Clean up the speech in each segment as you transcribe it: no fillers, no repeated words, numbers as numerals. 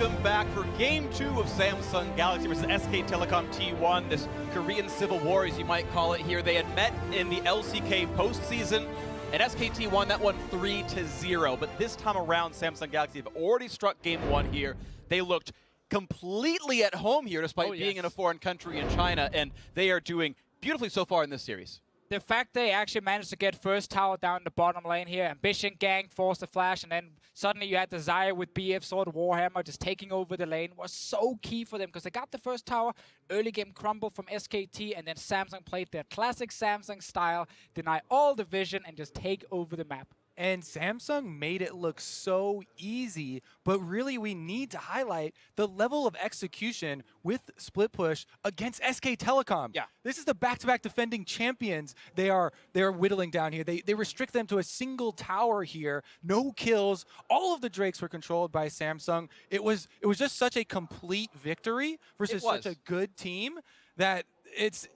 welcome back for Game 2 of Samsung Galaxy versus SK Telecom T1, this Korean Civil War, as you might call it here. They had met in the LCK postseason, and SKT won that one 3-0. But this time around, Samsung Galaxy have already struck Game 1 here. They looked completely at home here, despite being in a foreign country in China, and they are doing beautifully so far in this series. The fact they actually managed to get first tower down the bottom lane here, Ambition Gang forced the flash, and then suddenly you had Desire with BF Sword Warhammer just taking over the lane was so key for them because they got the first tower, early game crumble from SKT, and then Samsung played their classic Samsung style, deny all the vision and just take over the map. And Samsung made it look so easy, but really we need to highlight the level of execution with split push against SK Telecom. Yeah. This is the back-to-back defending champions they're whittling down here. They restrict them to a single tower here, no kills. All of the Drakes were controlled by Samsung. It was just such a complete victory versus such a good team that it's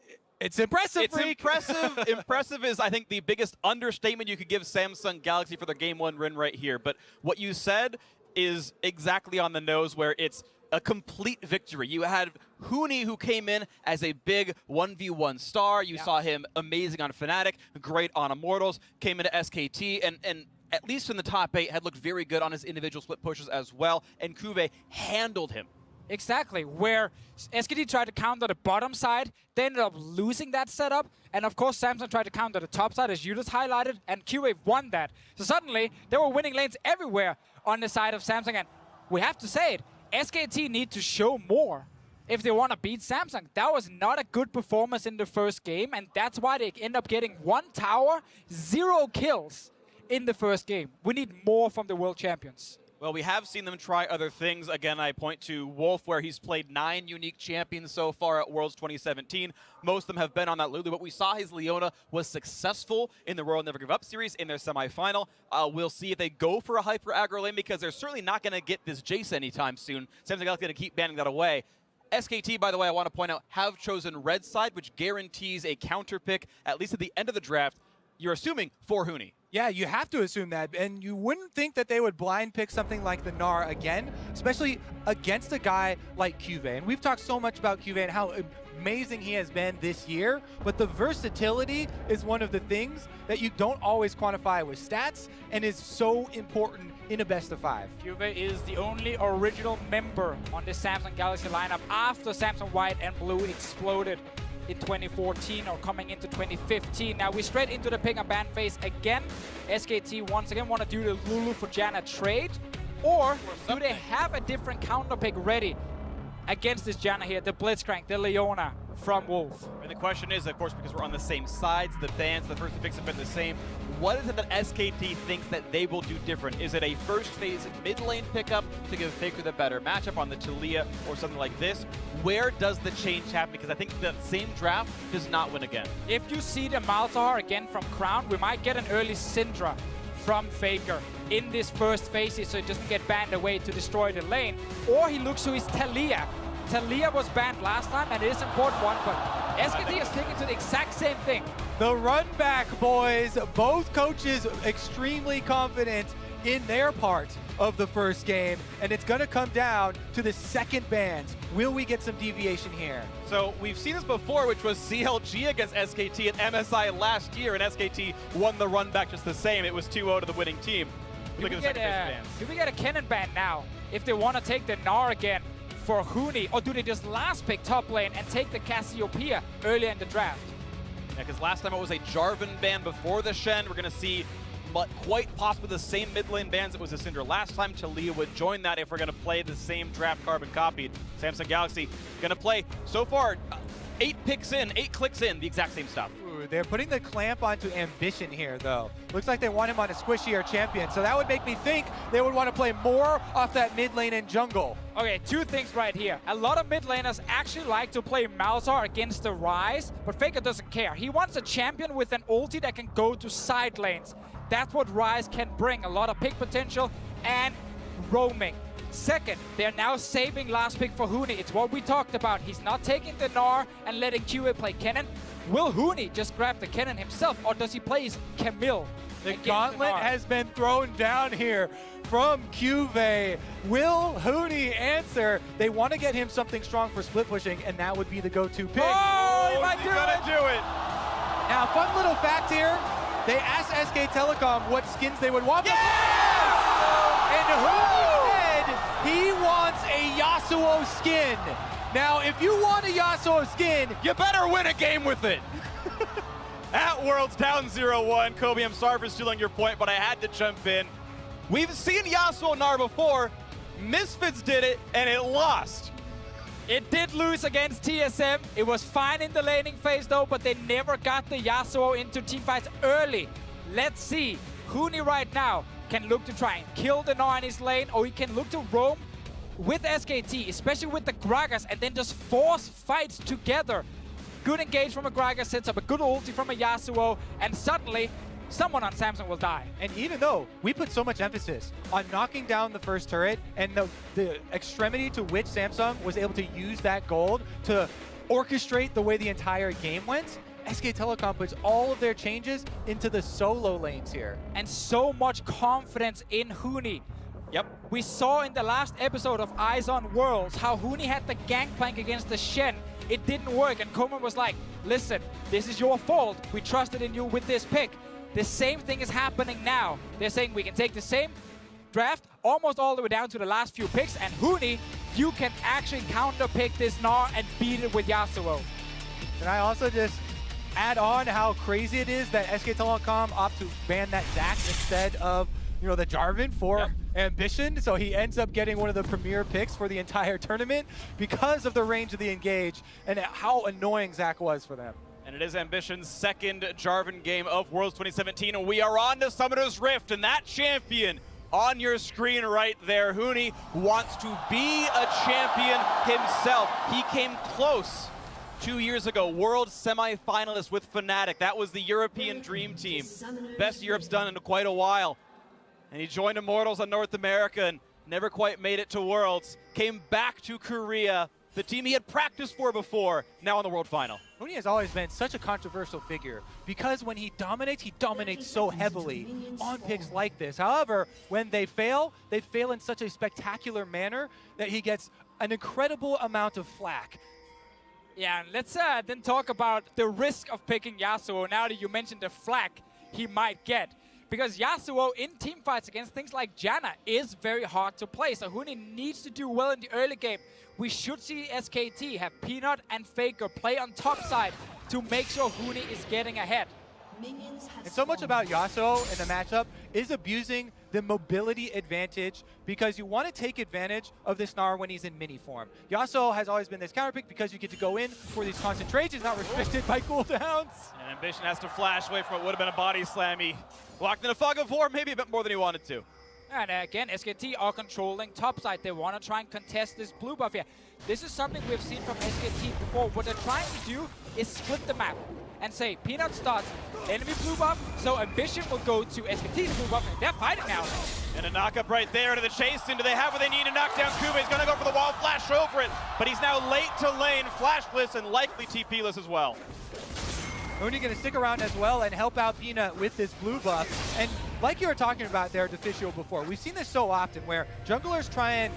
impressive, It's impressive. Impressive is, I think, the biggest understatement you could give Samsung Galaxy for their Game 1 win right here. But what you said is exactly on the nose, where it's a complete victory. You had Huni, who came in as a big 1v1 star. You saw him amazing on Fnatic, great on Immortals, came into SKT, and at least in the top 8, had looked very good on his individual split pushes as well. And Kuve handled him. Exactly, where SKT tried to counter the bottom side, they ended up losing that setup, and of course Samsung tried to counter the top side, as you just highlighted, and Q-Wave won that. So suddenly, they were winning lanes everywhere on the side of Samsung, and we have to say it, SKT need to show more if they want to beat Samsung. That was not a good performance in the first game, and that's why they end up getting 1 tower, 0 kills in the first game. We need more from the world champions. Well, we have seen them try other things. Again, I point to Wolf, where he's played 9 unique champions so far at Worlds 2017. Most of them have been on that Lulu, but we saw his Leona was successful in the Royal Never Give Up series in their semifinal. We'll see if they go for a hyper aggro lane, because they're certainly not going to get this Jace anytime soon. Samsung Galaxy going to keep banning that away. SKT, by the way, I want to point out, have chosen red side, which guarantees a counter pick, at least at the end of the draft. You're assuming for Huni. Yeah, you have to assume that, and you wouldn't think that they would blind pick something like the Gnar again, especially against a guy like Cuve. And we've talked so much about Cuve and how amazing he has been this year, but the versatility is one of the things that you don't always quantify with stats and is so important in a best of 5. Cuve is the only original member on the Samsung Galaxy lineup after Samsung White and Blue exploded in 2014 or coming into 2015. Now we're straight into the pick and ban phase again. SKT once again want to do the Lulu for Janna trade, or do they have a different counter pick ready against this Janna here, the Blitzcrank, the Leona from Wolf? And the question is, of course, because we're on the same sides, the bans, the first picks have been the same. What is it that SKT thinks that they will do different? Is it a first phase mid lane pickup to give Faker the better matchup on the Taliyah or something like this? Where does the change happen? Because I think the same draft does not win again. If you see the Malzahar again from Crown, we might get an early Syndra from Faker in this first phase so he doesn't get banned away to destroy the lane. Or he looks to his Taliyah. Taliyah was banned last time, and it is an important one, but SKT is sticking to the exact same thing. The run back, boys. Both coaches extremely confident in their part of the first game, and it's going to come down to the second bans. Will we get some deviation here? So we've seen this before, which was CLG against SKT at MSI last year, and SKT won the run back just the same. It was 2-0 to the winning team. Look at the second phase bans. Do we get a Kennen ban now if they want to take the Gnar again for Huni, or do they just last pick top lane and take the Cassiopeia earlier in the draft? Yeah, because last time it was a Jarvan ban before the Shen. We're going to see quite possibly the same mid lane bans that was a Syndra last time. Taliyah would join that if we're going to play the same draft carbon copied. Samsung Galaxy going to play, so far, 8 clicks in, the exact same stuff. Ooh, they're putting the clamp onto Ambition here, though. Looks like they want him on a squishier champion, so that would make me think they would want to play more off that mid lane and jungle. Okay, 2 things right here. A lot of mid laners actually like to play Malzahar against the Ryze, but Faker doesn't care. He wants a champion with an ulti that can go to side lanes. That's what Ryze can bring, a lot of pick potential and roaming. Second, they're now saving last pick for Huni. It's what we talked about. He's not taking the Gnar and letting QA play Kennen. Will Huni just grab the Kennen himself, or does he play his Camille? The gauntlet has been thrown down here from Cuvée. Will Huni answer? They want to get him something strong for split pushing, and that would be the go-to pick. Oh, he might he's gonna do it. Now, fun little fact here. They asked SK Telecom what skins they would want. Yes! And Huni said he wants a Yasuo skin. Now, if you want a Yasuo skin, You better win a game with it. At Worlds, down 0-1. Kobe, I'm sorry for stealing your point, but I had to jump in. We've seen Yasuo Nar before. Misfits did it, and it lost. It did lose against TSM. It was fine in the laning phase though, but they never got the Yasuo into teamfights early. Let's see. Huni right now can look to try and kill the Gnar in his lane, or he can look to roam with SKT, especially with the Gragas, and then just force fights together. Good engage from a Gragas, sets up a good ulti from a Yasuo, and suddenly someone on Samsung will die. and even though we put so much emphasis on knocking down the first turret and the extremity to which Samsung was able to use that gold to orchestrate the way the entire game went, SK Telecom puts all of their changes into the solo lanes here. And so much confidence in Huni. Yep. We saw in the last episode of Eyes on Worlds how Huni had the gangplank against the Shen. It didn't work, and Koeman was like, listen, this is your fault. We trusted in you with this pick. The same thing is happening now. They're saying we can take the same draft almost all the way down to the last few picks, and Huni, you can actually counter pick this Gnar and beat it with Yasuo. And I also just add on how crazy it is that SK Telecom opt to ban that Zac instead of, you know, the Jarvan for Ambition. So he ends up getting one of the premier picks for the entire tournament because of the range of the engage and how annoying Zac was for them. And it is Ambition's second Jarvan game of Worlds 2017, and we are on to Summoner's Rift, and that champion on your screen right there, Huni, wants to be a champion himself. He came close 2 years ago, World semi-finalist with Fnatic. That was the European Dream Team. Best Europe's done in quite a while. And he joined Immortals on North America and never quite made it to Worlds. Came back to Korea, the team he had practiced for before, now in the World Final. Huni has always been such a controversial figure because when he dominates so heavily on picks like this. However, when they fail in such a spectacular manner that he gets an incredible amount of flack. Yeah, and let's then talk about the risk of picking Yasuo now that you mentioned the flack he might get. Because Yasuo in teamfights against things like Janna is very hard to play, so Huni needs to do well in the early game. We should see SKT have Peanut and Faker play on top side to make sure Huni is getting ahead. And so much about Yasuo in the matchup is abusing the mobility advantage because you want to take advantage of this Gnar when he's in mini form. Yasuo has always been this counter pick because you get to go in for these concentrations, not restricted by cooldowns. And Ambition has to flash away from what would have been a body slam. He walked in a fog of war, maybe a bit more than he wanted to. And again, SKT are controlling topside. They want to try and contest this blue buff here. This is something we've seen from SKT before. What they're trying to do is split the map and say, Peanut starts enemy blue buff, so Ambition will go to SKT's blue buff, and they're fighting now. And a knock-up right there to the chase in. Do they have what they need to knock down Kuba? He's going to go for the wall, flash over it, but he's now late to lane, flashless, and likely TP-less as well. Huni going to stick around as well and help out Peanut with this blue buff. And like you were talking about there, Deficio, before, we've seen this so often where junglers try and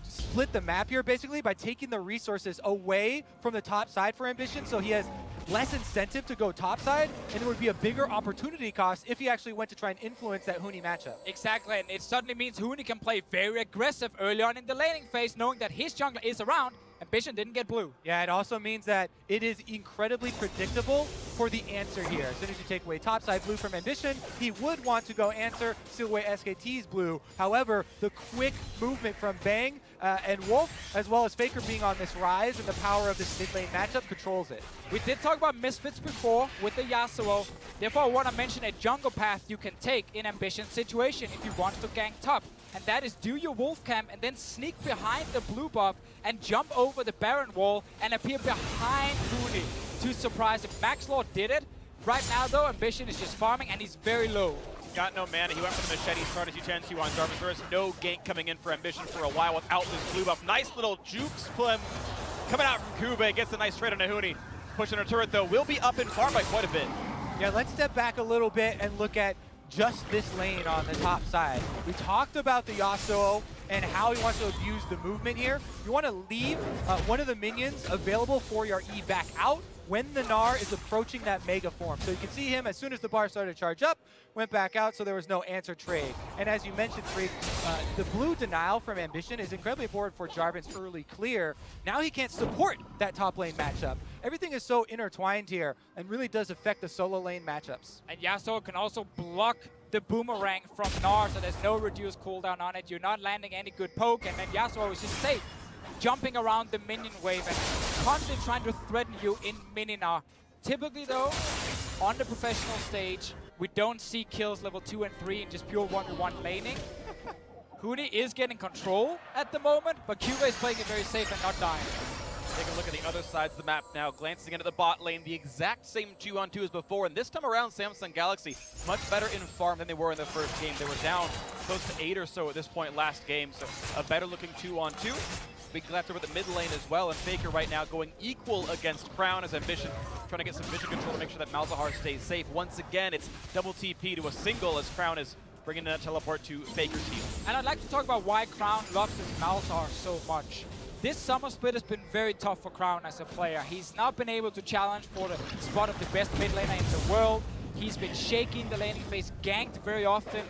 split the map here basically by taking the resources away from the top side for Ambition, so he has less incentive to go top side, and it would be a bigger opportunity cost if he actually went to try and influence that Huni matchup. Exactly, and it suddenly means Huni can play very aggressive early on in the laning phase, knowing that his jungler is around. Ambition didn't get blue. Yeah, it also means that it is incredibly predictable for the answer here. As soon as you take away topside blue from Ambition, he would want to go answer, steal away SKT's blue. However, the quick movement from Bang and Wolf, as well as Faker being on this rise and the power of this mid lane matchup controls it. We did talk about Misfits before with the Yasuo. Therefore, I want to mention a jungle path you can take in Ambition's situation if you want to gank top. And that is do your Wolf camp and then sneak behind the blue buff and jump over the Baron wall and appear behind Huni to surprise him. Max Lord did it. Right now, though, Ambition is just farming and he's very low. Got no mana. He went for the machete, started U-turn-2 on Jarvan. There is no gank coming in for Ambition for a while without this blue buff. Nice little jukes coming out from Kube. Gets a nice trade on Huni. Pushing her turret, though, will be up in farm by quite a bit. Yeah, let's step back a little bit and look at just this lane on the top side. We talked about the Yasuo and how he wants to abuse the movement here. You want to leave one of the minions available for your E back out when the Gnar is approaching that mega form. So you can see him as soon as the bar started to charge up, went back out, so there was no answer trade. And as you mentioned, Freak, the blue denial from Ambition is incredibly important for Jarvan's early clear. Now he can't support that top lane matchup. Everything is so intertwined here and really does affect the solo lane matchups. And Yasuo can also block the boomerang from Gnar, so there's no reduced cooldown on it. You're not landing any good poke, and then Yasuo is just safe, jumping around the minion wave and constantly trying to threaten you in mini Gnar. Typically though, on the professional stage, we don't see kills level 2 and 3 in just pure 1v1 laning. Huni is getting control at the moment, but Cuba is playing it very safe and not dying. Take a look at the other sides of the map now, glancing into the bot lane, the exact same 2-on-2 as before, and this time around Samsung Galaxy much better in farm than they were in the first game. They were down close to 8 or so at this point last game, so a better looking 2-on-2. Big glance over the mid lane as well, and Faker right now going equal against Crown as Ambition, trying to get some vision control to make sure that Malzahar stays safe. Once again, it's double TP to a single as Crown is bringing that teleport to Faker's heal. And I'd like to talk about why Crown loves his Malzahar so much. This summer split has been very tough for Crown as a player. He's not been able to challenge for the spot of the best mid laner in the world. He's been shaking the laning phase, ganked very often.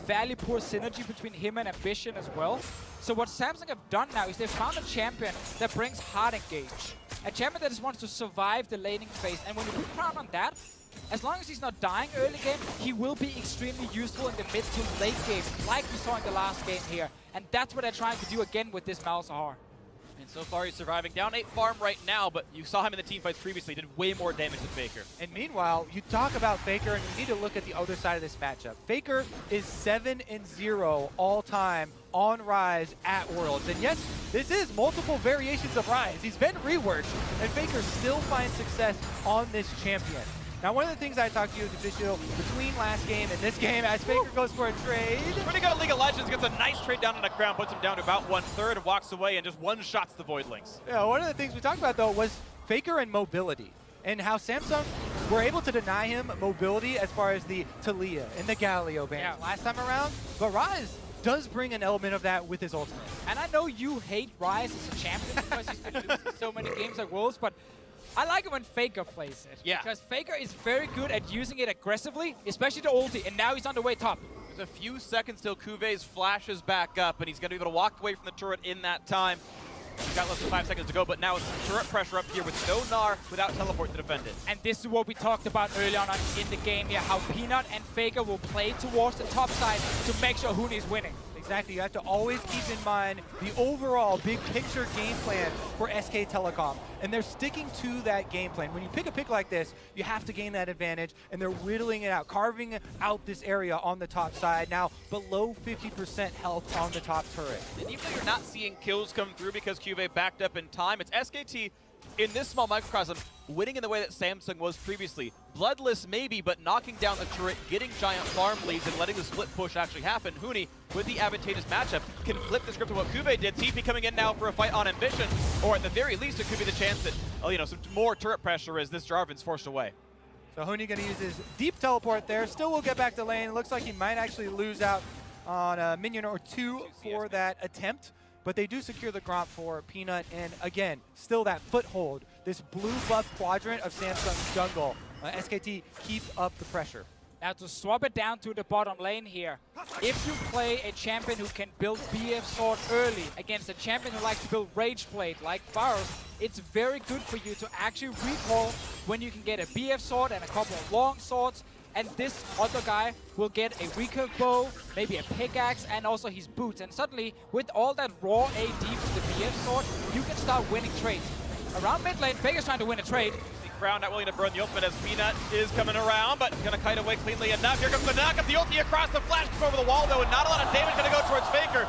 Fairly poor synergy between him and Ambition as well. So what Samsung have done now is they've found a champion that brings hard engage. A champion that just wants to survive the laning phase. And when you put Crown on that, as long as he's not dying early game, he will be extremely useful in the mid to late game, like we saw in the last game here. And that's what they're trying to do again with this Malzahar. And so far he's surviving. Down 8 farm right now, but you saw him in the team fights previously. Did way more damage than Faker. And meanwhile, you talk about Faker, and you need to look at the other side of this matchup. Faker is 7-0 all-time on Rise at Worlds. And yes, this is multiple variations of Rise. He's been reworked, and Faker still finds success on this champion. Now, one of the things I talked to you as official between last game and this game, as Faker goes for a trade. Pretty good at League of Legends, gets a nice trade down on the ground, puts him down to about 1/3 and walks away and just one-shots the Voidlings. Yeah, one of the things we talked about, though, was Faker and mobility, and how Samsung were able to deny him mobility as far as the Talia and the Galio bans last time around. But Rise does bring an element of that with his ultimate. And I know you hate Rise as a champion because he's been losing so many games at Worlds, but I like it when Faker plays it. Yeah. Because Faker is very good at using it aggressively, especially the ulti, and now he's on the way top. There's a few seconds till Kuve's flashes back up, and he's going to be able to walk away from the turret in that time. He's got less than 5 seconds to go, but now it's turret pressure up here with no Gnar without teleport to defend it. And this is what we talked about early on in the game here, how Peanut and Faker will play towards the top side to make sure Huni is winning. Exactly, you have to always keep in mind the overall big picture game plan for SK Telecom. And they're sticking to that game plan. When you pick a pick like this, you have to gain that advantage, and they're whittling it out, carving out this area on the top side. Now, below 50% health on the top turret. And even though you're not seeing kills come through because Kuve backed up in time, it's SKT in this small microcosm winning in the way that Samsung was previously. Bloodless maybe, but knocking down the turret, getting giant farm leads, and letting the split push actually happen. Huni, with the advantageous matchup, can flip the script of what Kuve did. TP coming in now for a fight on Ambition, or at the very least, it could be the chance that, some more turret pressure as this Jarvan's forced away. So Huni gonna use his deep teleport there. Still will get back to lane. It looks like he might actually lose out on a minion or two for that attempt. But they do secure the Gromp for Peanut, and again, still that foothold. This blue buff quadrant of Samsung's jungle. SKT keep up the pressure. Now to swap it down to the bottom lane here, if you play a champion who can build BF Sword early against a champion who likes to build Rage Blade like Faros, it's very good for you to actually recall when you can get a BF Sword and a couple of long swords. And this other guy will get a recurve bow, maybe a pickaxe, and also his boots. And suddenly, with all that raw AD from the BF Sword, you can start winning trades. Around mid lane, Faker's trying to win a trade. Crown not willing to burn the ultimate as Peanut is coming around, but going to kite away cleanly enough. Here comes the knockup, the ulti across the flash over the wall, though, and not a lot of damage going to go towards Faker.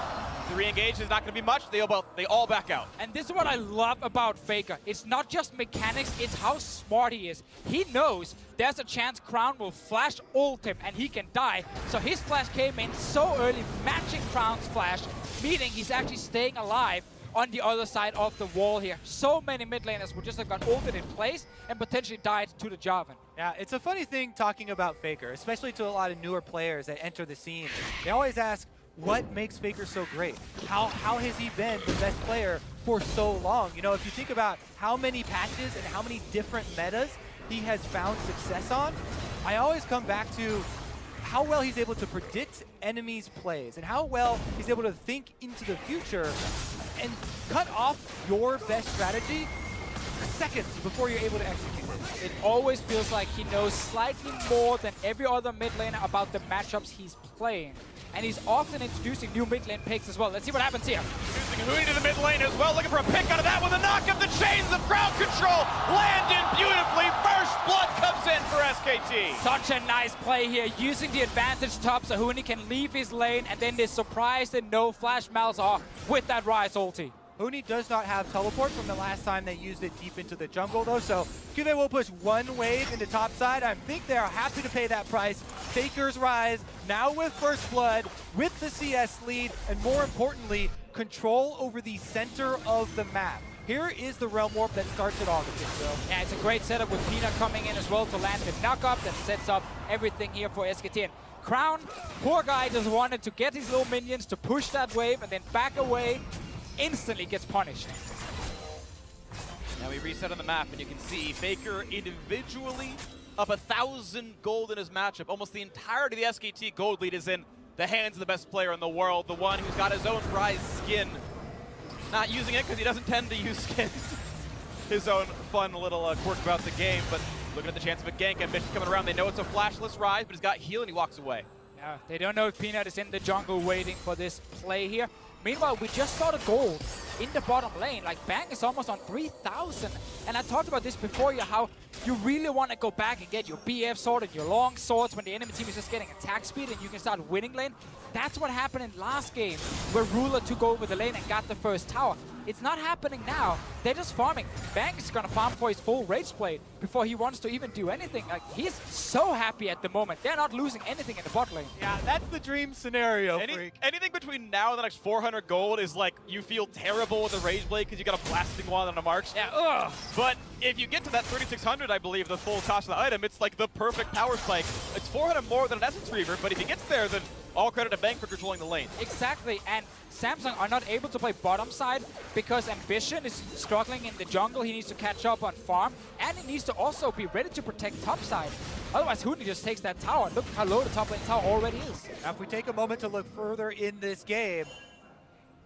The re-engage is not going to be much. They all back out. And this is what I love about Faker. It's not just mechanics, it's how smart he is. He knows there's a chance Crown will flash ult him and he can die. So his flash came in so early, matching Crown's flash, meaning he's actually staying alive on the other side of the wall here. So many mid laners would just have got ulted in place and potentially died to the Jarvan. Yeah, it's a funny thing talking about Faker, especially to a lot of newer players that enter the scene. They always ask, what makes Faker so great? How has he been the best player for so long? You know, if you think about how many patches and how many different metas he has found success on, I always come back to how well he's able to predict enemies' plays and how well he's able to think into the future and cut off your best strategy seconds before you're able to execute it. It always feels like he knows slightly more than every other mid laner about the matchups he's playing. And he's often introducing new mid lane picks as well. Let's see what happens here. Introducing Huni to the mid lane as well, looking for a pick out of that with a knock up the chains of crowd control. Landed beautifully. First blood comes in for SKT. Such a nice play here, using the advantage top so Huni can leave his lane, and then they're surprised and no flash Malzahar with that Rise ulti. Huni does not have teleport from the last time they used it deep into the jungle though, so QV will push one wave into top side. I think they are happy to pay that price. Faker's Rise, now with First Blood, with the CS lead, and more importantly, control over the center of the map. Here is the Realm Warp that starts it all, Yeah, it's a great setup with Peanut coming in as well to land the knock-up that sets up everything here for SKT. And Crown, poor guy, just wanted to get his little minions to push that wave and then back away. Instantly gets punished. Now we reset on the map, and you can see Faker individually up 1,000 gold in his matchup. Almost the entirety of the SKT gold lead is in the hands of the best player in the world, the one who's got his own Rise skin. Not using it because he doesn't tend to use skins. His own fun little quirk about the game, but looking at the chance of a gank. Ambition coming around. They know it's a flashless Rise, but he's got heal and he walks away. Yeah, they don't know if Peanut is in the jungle waiting for this play here. Meanwhile, we just saw the gold in the bottom lane. Like, Bang is almost on 3,000. And I talked about this before, how you really want to go back and get your BF sword and your long swords when the enemy team is just getting attack speed and you can start winning lane. That's what happened in last game, where Ruler took over the lane and got the first tower. It's not happening now. They're just farming. Bang is going to farm for his full Rage Blade before he wants to even do anything. Like, he's so happy at the moment. They're not losing anything in the bot lane. Yeah, that's the dream scenario, Freak. Anything between now and the next 400 gold is like you feel terrible with a Rage Blade because you got a blasting wand on a march. Yeah, ugh. But if you get to that 3,600, I believe, the full cost of the item, it's like the perfect power spike. It's 400 more than an Essence Reaver, but if he gets there, then all credit to Bang for controlling the lane. Exactly, and Samsung are not able to play bottom side because Ambition is struggling in the jungle. He needs to catch up on farm, and he needs to also be ready to protect top side. Otherwise, Huni just takes that tower. Look how low the top lane tower already is. Now, if we take a moment to look further in this game,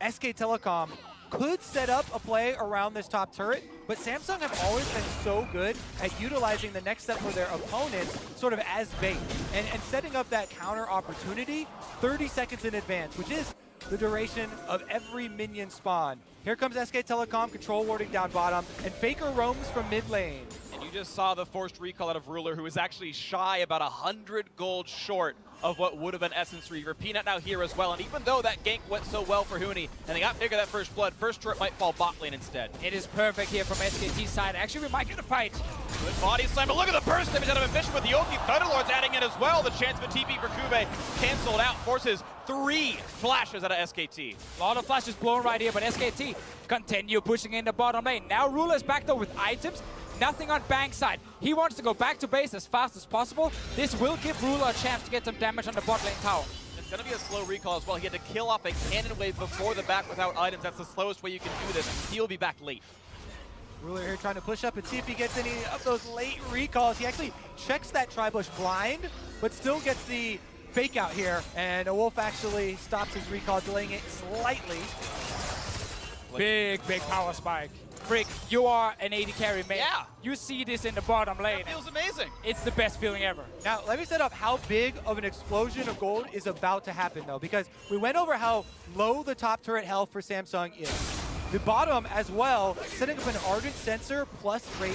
SK Telecom could set up a play around this top turret, but Samsung have always been so good at utilizing the next step for their opponents sort of as bait and setting up that counter opportunity 30 seconds in advance, which is the duration of every minion spawn. Here comes SK Telecom control warding down bottom, and Faker roams from mid lane. And you just saw the forced recall out of Ruler, who is actually shy about 100 gold short of what would have been Essence Reaver. Peanut now here as well, and even though that gank went so well for Huni, and they got Faker that first blood, first turret might fall bot lane instead. It is perfect here from SKT's side. Actually, we might get a fight. Good body slam, but look at the burst damage out of Ambition with the Oki Thunderlords adding in as well. The chance of a TP for Kube canceled out, forces 3 flashes out of SKT. A lot of flashes blown right here, but SKT continue pushing in the bottom lane. Now Ruler is back though with items. Nothing on Bang's side. He wants to go back to base as fast as possible. This will give Ruler a chance to get some damage on the bot lane tower. It's going to be a slow recall as well. He had to kill off a cannon wave before the back without items. That's the slowest way you can do this. He'll be back late. Ruler here trying to push up and see if he gets any of those late recalls. He actually checks that Tribush blind, but still gets the fake out here. And a Wolf actually stops his recall, delaying it slightly. Big power spike. Frick, you are an 80 carry mate. Yeah. You see this in the bottom lane. That feels amazing. It's the best feeling ever. Now, let me set up how big of an explosion of gold is about to happen, though, because we went over how low the top turret health for Samsung is. The bottom as well, setting up an Ardent Sensor plus Rage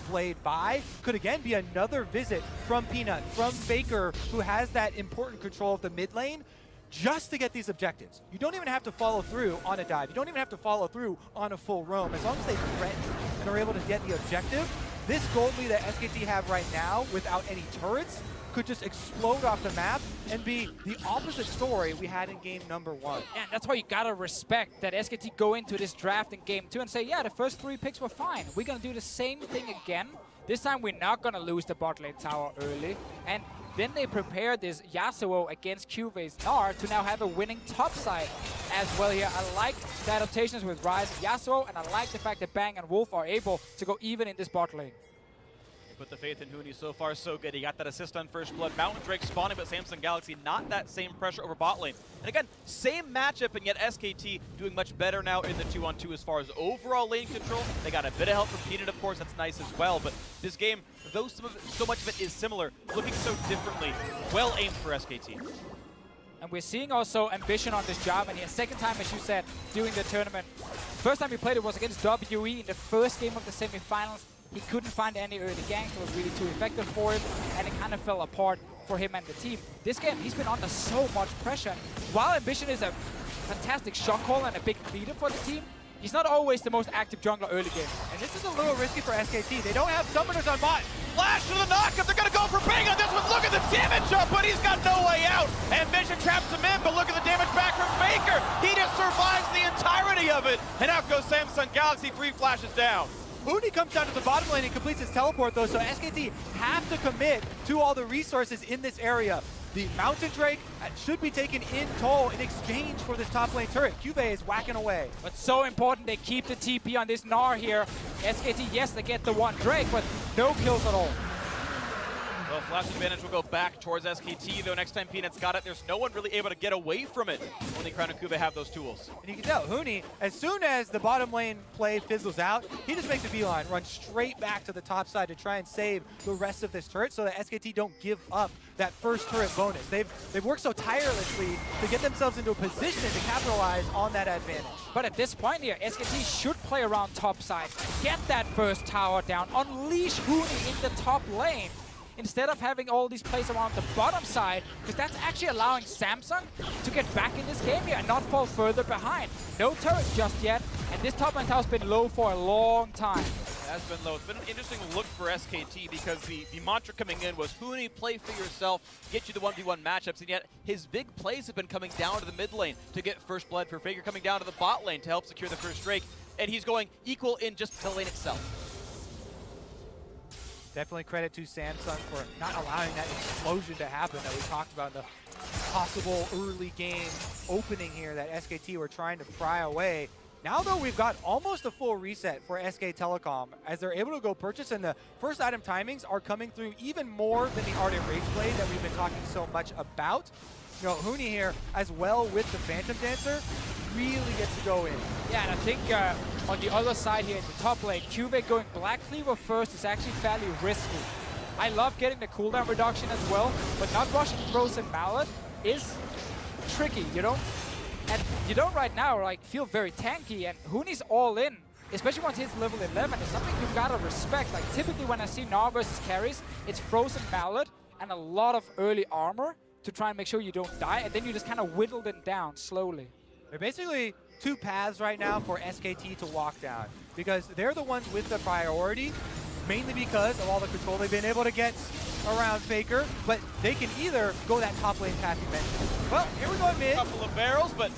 Blade buy could again be another visit from Peanut, from Faker, who has that important control of the mid lane, just to get these objectives. You don't even have to follow through on a dive. You don't even have to follow through on a full roam. As long as they threaten and are able to get the objective, this gold lead that SKT have right now without any turrets could just explode off the map and be the opposite story we had in game number 1. And that's why you gotta respect that SKT go into this draft in game 2 and say, yeah, the first 3 picks were fine. We're gonna do the same thing again. This time we're not going to lose the bot lane tower early. And then they prepare this Yasuo against QV's Gnar to now have a winning top side as well here. I like the adaptations with Ryze and Yasuo, and I like the fact that Bang and Wolf are able to go even in this bot lane. Put the faith in Huni, so far so good. He got that assist on First Blood. Mountain Drake spawning, but Samsung Galaxy not that same pressure over bot lane. And again, same matchup, and yet SKT doing much better now in the 2-on-2 as far as overall lane control. They got a bit of help from Peanut, of course, that's nice as well. But this game, though so much of it is similar, looking so differently, well aimed for SKT. And we're seeing also Ambition on this job, and here, second time, as you said, during the tournament. First time he played it was against WE in the first game of the semifinals. He couldn't find any early ganks, it was really too effective for him, and it kind of fell apart for him and the team. This game, he's been under so much pressure. While Ambition is a fantastic shot caller and a big leader for the team, he's not always the most active jungler early game. And this is a little risky for SKT. They don't have summoners on bot. Flash to the knockup, they're gonna go for Bang on this one. Look at the damage up, but he's got no way out. Ambition traps him in, but look at the damage back from Faker. He just survives the entirety of it. And out goes Samsung Galaxy, 3 flashes down. Huni comes down to the bottom lane and completes his teleport though, so SKT have to commit to all the resources in this area. The Mountain Drake should be taken in toll in exchange for this top lane turret. QV is whacking away. But so important they keep the TP on this Gnar here. SKT, yes, they get the one Drake, but no kills at all. Well, flash advantage will go back towards SKT, though next time Peanut's got it, there's no one really able to get away from it. Only Crown and Kuve have those tools. And you can tell, Huni, as soon as the bottom lane play fizzles out, he just makes a beeline, runs straight back to the top side to try and save the rest of this turret so that SKT don't give up that first turret bonus. They've worked so tirelessly to get themselves into a position to capitalize on that advantage. But at this point here, SKT should play around top side, get that first tower down, unleash Huni in the top lane, instead of having all these plays around the bottom side, because that's actually allowing Samsung to get back in this game here and not fall further behind. No turret just yet, and this top lane tower's been low for a long time. It has been low. It's been an interesting look for SKT because the mantra coming in was Huni, play for yourself, get you the 1v1 matchups, and yet his big plays have been coming down to the mid lane to get first blood for Faker, coming down to the bot lane to help secure the first Drake, and he's going equal in just the lane itself. Definitely credit to Samsung for not allowing that explosion to happen that we talked about in the possible early game opening here that SKT were trying to pry away. Now, though, we've got almost a full reset for SK Telecom as they're able to go purchase, and the first item timings are coming through even more than the Ardent Rage Blade that we've been talking so much about. You know, Huni here, as well with the Phantom Dancer, really gets to go in. Yeah, and I think on the other side here in the top lane, QV going Black Cleaver first is actually fairly risky. I love getting the cooldown reduction as well, but not rushing Frozen Mallet is tricky. You don't right now like feel very tanky, and Huni's all in, especially once he's level 11. It's something you've got to respect. Like typically when I see Gnar versus carries, it's Frozen Mallet and a lot of early armor to try and make sure you don't die, and then you just kind of whittle them down slowly. They're basically two paths right now for SKT to walk down, because they're the ones with the priority, mainly because of all the control they've been able to get around Faker, but they can either go that top lane path you mentioned. Well, here we go in mid. Couple of barrels, but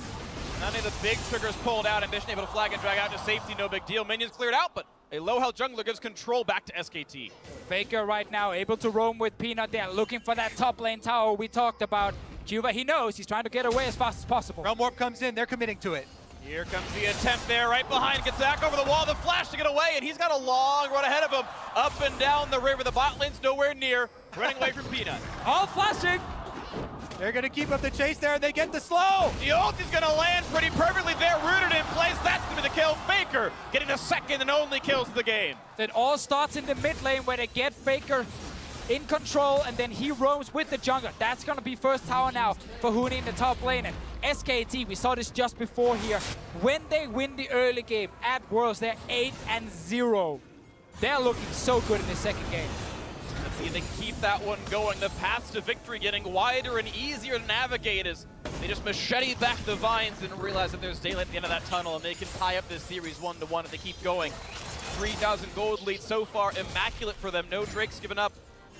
none of the big triggers pulled out. Ambition able to flag and drag out to safety, no big deal. Minions cleared out, but a low health jungler gives control back to SKT. Faker right now able to roam with Peanut there, looking for that top lane tower we talked about. Cuba, he knows he's trying to get away as fast as possible. Realm Warp comes in, they're committing to it. Here comes the attempt there, right behind, gets back over the wall, the flash to get away, and he's got a long run ahead of him. Up and down the river, the bot lane's nowhere near, running away from Peanut. All flashing! They're gonna keep up the chase there, and they get the slow! The ult is gonna land pretty perfectly there, rooted in place, that's gonna be the kill. Faker getting the second and only kills of the game. It all starts in the mid lane where they get Faker in control, and then he roams with the jungler. That's gonna be first tower now for Huni in the top lane. And SKT, we saw this just before here, when they win the early game at Worlds, they're 8-0. They're looking so good in the second game. Let's see if they can keep that one going. The paths to victory getting wider and easier to navigate as they just machete back the vines and realize that there's daylight at the end of that tunnel, and they can tie up this series 1-1 if they keep going. 3,000 gold lead so far, immaculate for them. No Drakes given up,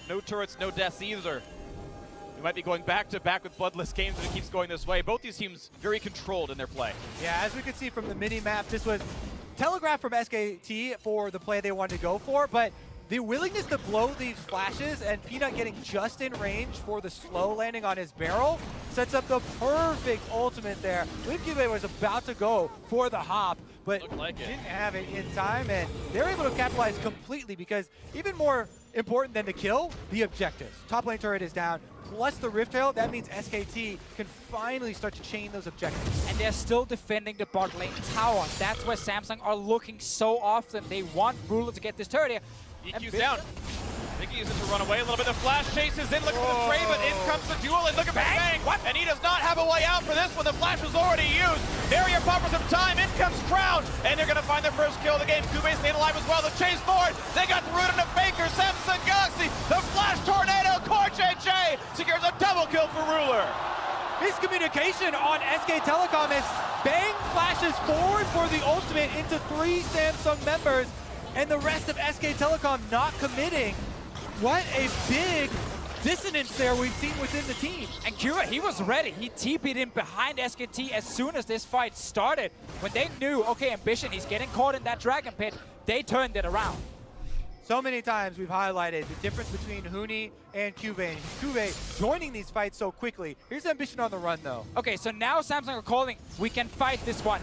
no turrets, no deaths either. We might be going back to back with bloodless games if it keeps going this way. Both these teams very controlled in their play. Yeah, as we can see from the mini-map, this was telegraphed from SKT for the play they wanted to go for, but the willingness to blow these flashes and Peanut getting just in range for the slow landing on his barrel sets up the perfect ultimate there. Cube was about to go for the hop, but didn't have it in time, and they're able to capitalize completely because even more important than the kill, the objectives. Top lane turret is down, plus the Rift Tail. That means SKT can finally start to chain those objectives. And they're still defending the bot lane tower. That's where Samsung are looking so often. They want Ruler to get this turret here. EQ's down. Mickey uses it to run away a little bit. The flash chases in, looking for the trade, but in comes the duel, and look at Bang! What? And he does not have a way out for this one. The flash was already used. Barrier pop for some time. In comes Crown, and they're going to find their first kill of the game. Kube staying alive as well. The chase forward. They got the root into Faker. Samsung Galaxy. The flash tornado. J secures a double kill for Ruler. Miscommunication on SK Telecom as Bang flashes forward for the ultimate into 3 Samsung members, and the rest of SK Telecom not committing. What a big dissonance there we've seen within the team. And Kura, he was ready. He TP'd in behind SKT as soon as this fight started. When they knew, okay, Ambition, he's getting caught in that Dragon Pit, they turned it around. So many times we've highlighted the difference between Huni and Cube, and Cube joining these fights so quickly. Here's Ambition on the run, though. Okay, so now Samsung are calling, we can fight this one.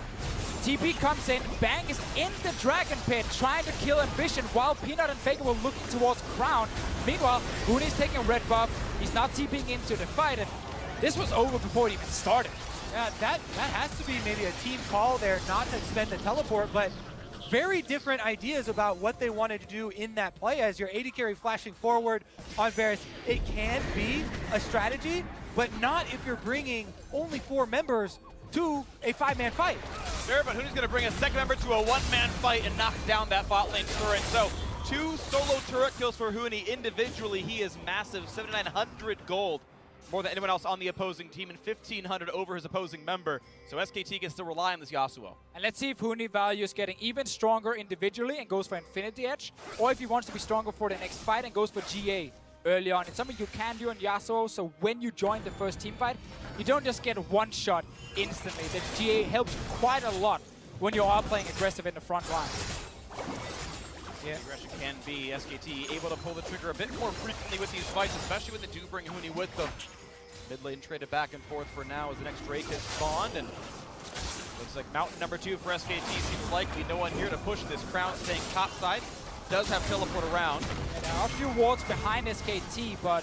TP comes in, Bang is in the Dragon Pit trying to kill Ambition while Peanut and Faker were looking towards Crown. Meanwhile, Huni's taking a red buff, he's not TPing into the fight, and this was over before it even started. Yeah, that has to be maybe a team call there not to spend the teleport, but very different ideas about what they wanted to do in that play as your AD carry flashing forward on Varus. It can be a strategy, but not if you're bringing only 4 members to a 5-man fight. Sure, but Huni's going to bring a second member to a 1-man fight and knock down that bot lane turret. So 2 solo turret kills for Huni. Individually, he is massive, 7,900 gold. More than anyone else on the opposing team, and 1,500 over his opposing member. So SKT gets to rely on this Yasuo. And let's see if Huni values getting even stronger individually and goes for Infinity Edge, or if he wants to be stronger for the next fight and goes for GA early on. It's something you can do on Yasuo, so when you join the first team fight, you don't just get one shot instantly. The GA helps quite a lot when you are playing aggressive in the front line. Yeah. Aggression can be SKT able to pull the trigger a bit more frequently with these fights, especially when they do bring Huni with them. Mid lane traded back and forth for now as the next Drake has spawned, and looks like mountain number 2 for SKT seems likely. No one here to push this. Crown staying top side. Does have teleport around. And there are a few wards behind SKT, but